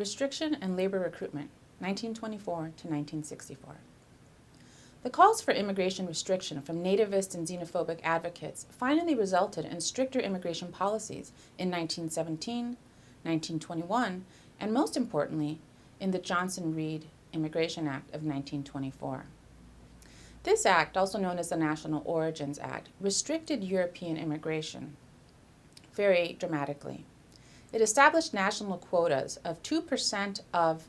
Restriction and Labor Recruitment, 1924 to 1964. The calls for immigration restriction from nativist and xenophobic advocates finally resulted in stricter immigration policies in 1917, 1921, and most importantly, in the Johnson-Reed Immigration Act of 1924. This act, also known as the National Origins Act, restricted European immigration very dramatically. It established national quotas of 2% of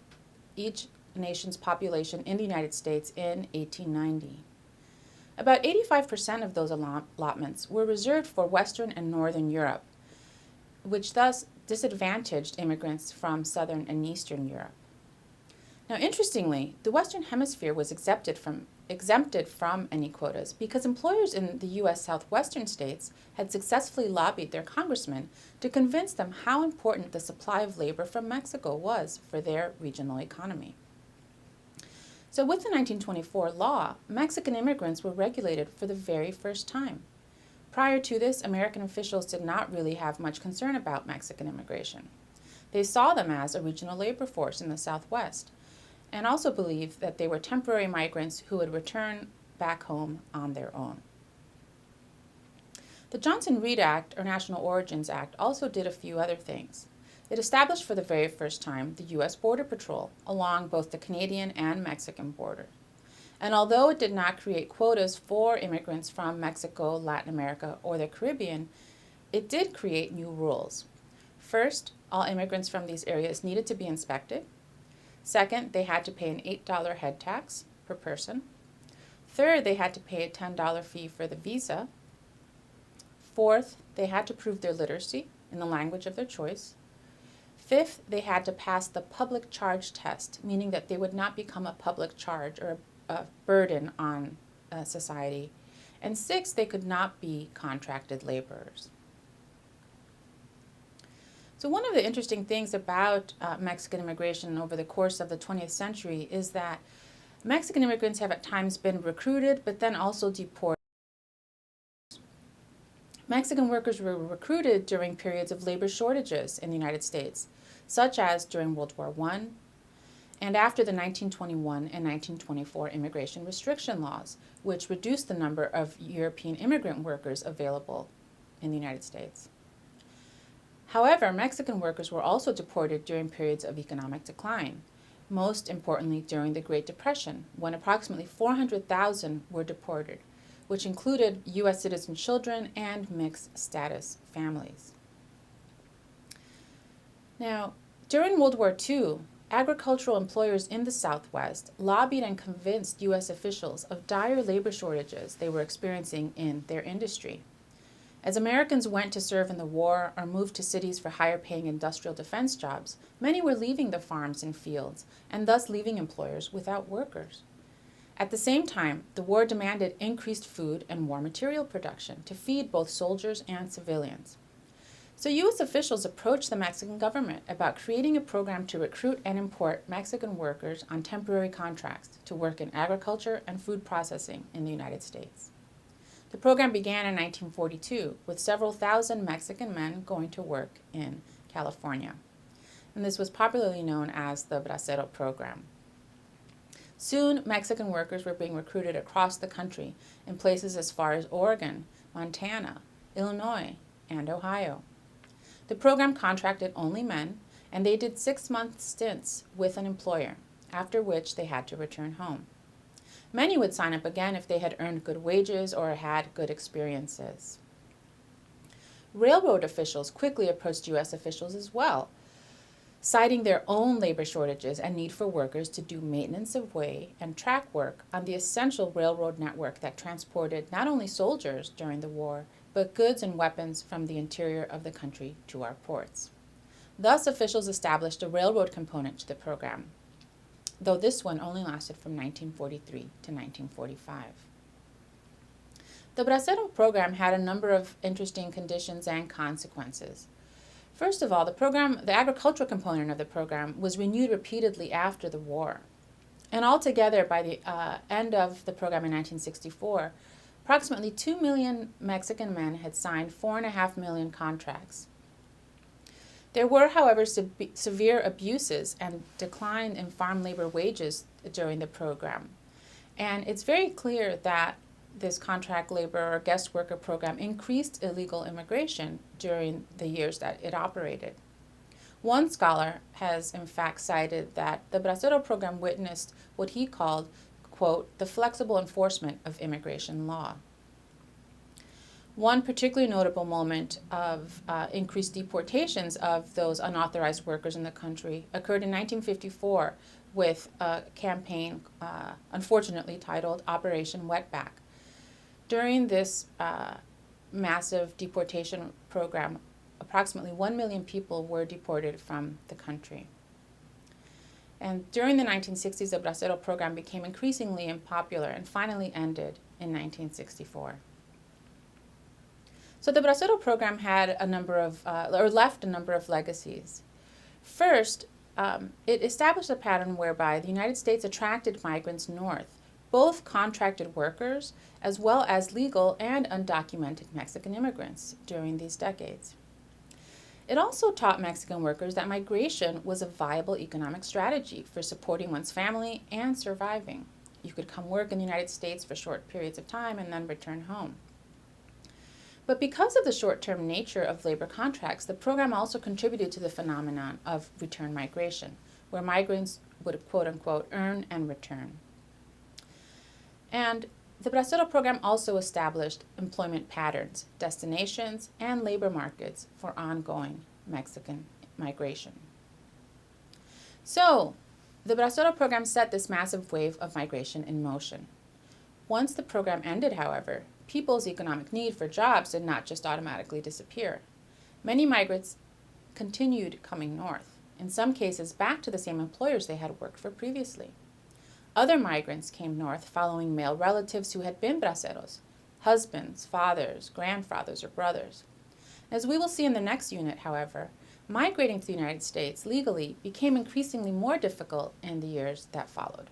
each nation's population in the United States in 1890. About 85% of those allotments were reserved for Western and Northern Europe, which thus disadvantaged immigrants from Southern and Eastern Europe. Now, interestingly, the Western Hemisphere was exempted from any quotas because employers in the U.S. southwestern states had successfully lobbied their congressmen to convince them how important the supply of labor from Mexico was for their regional economy. So with the 1924 law, Mexican immigrants were regulated for the very first time. Prior to this, American officials did not really have much concern about Mexican immigration. They saw them as a regional labor force in the Southwest, and also believed that they were temporary migrants who would return back home on their own. The Johnson-Reed Act, or National Origins Act, also did a few other things. It established for the very first time the U.S. Border Patrol along both the Canadian and Mexican border. And although it did not create quotas for immigrants from Mexico, Latin America, or the Caribbean, it did create new rules. First, all immigrants from these areas needed to be inspected. Second, they had to pay an $8 head tax per person. Third, they had to pay a $10 fee for the visa. Fourth, they had to prove their literacy in the language of their choice. Fifth, they had to pass the public charge test, meaning that they would not become a public charge or a burden on society. And sixth, they could not be contracted laborers. So one of the interesting things about Mexican immigration over the course of the 20th century is that Mexican immigrants have at times been recruited, but then also deported. Mexican workers were recruited during periods of labor shortages in the United States, such as during World War I and after the 1921 and 1924 immigration restriction laws, which reduced the number of European immigrant workers available in the United States. However, Mexican workers were also deported during periods of economic decline, most importantly during the Great Depression, when approximately 400,000 were deported, which included U.S. citizen children and mixed status families. Now, during World War II, agricultural employers in the Southwest lobbied and convinced U.S. officials of dire labor shortages they were experiencing in their industry. As Americans went to serve in the war or moved to cities for higher-paying industrial defense jobs, many were leaving the farms and fields, and thus leaving employers without workers. At the same time, the war demanded increased food and war material production to feed both soldiers and civilians. So U.S. officials approached the Mexican government about creating a program to recruit and import Mexican workers on temporary contracts to work in agriculture and food processing in the United States. The program began in 1942 with several thousand Mexican men going to work in California. And this was popularly known as the Bracero program. Soon, Mexican workers were being recruited across the country in places as far as Oregon, Montana, Illinois, and Ohio. The program contracted only men, and they did 6-month stints with an employer, after which they had to return home. Many would sign up again if they had earned good wages or had good experiences. Railroad officials quickly approached U.S. officials as well, citing their own labor shortages and need for workers to do maintenance of way and track work on the essential railroad network that transported not only soldiers during the war, but goods and weapons from the interior of the country to our ports. Thus, officials established a railroad component to the program, though this one only lasted from 1943 to 1945. The Bracero program had a number of interesting conditions and consequences. First of all, the agricultural component of the program was renewed repeatedly after the war. And altogether, by the end of the program in 1964, approximately 2 million Mexican men had signed 4.5 million contracts. There were, however, severe abuses and decline in farm labor wages during the program. And it's very clear that this contract labor or guest worker program increased illegal immigration during the years that it operated. One scholar has in fact cited that the Bracero program witnessed what he called, quote, the flexible enforcement of immigration law. One particularly notable moment of increased deportations of those unauthorized workers in the country occurred in 1954 with a campaign unfortunately titled Operation Wetback. During this massive deportation program, approximately 1 million people were deported from the country. And during the 1960s, the Bracero program became increasingly unpopular and finally ended in 1964. So the Bracero program had a number of, or left a number of legacies. First, it established a pattern whereby the United States attracted migrants north, both contracted workers as well as legal and undocumented Mexican immigrants during these decades. It also taught Mexican workers that migration was a viable economic strategy for supporting one's family and surviving. You could come work in the United States for short periods of time and then return home. But because of the short-term nature of labor contracts, the program also contributed to the phenomenon of return migration, where migrants would quote-unquote earn and return. And the Bracero program also established employment patterns, destinations, and labor markets for ongoing Mexican migration. So, the Bracero program set this massive wave of migration in motion. Once the program ended, however, people's economic need for jobs did not just automatically disappear. Many migrants continued coming north, in some cases back to the same employers they had worked for previously. Other migrants came north following male relatives who had been braceros, husbands, fathers, grandfathers, or brothers. As we will see in the next unit, however, migrating to the United States legally became increasingly more difficult in the years that followed.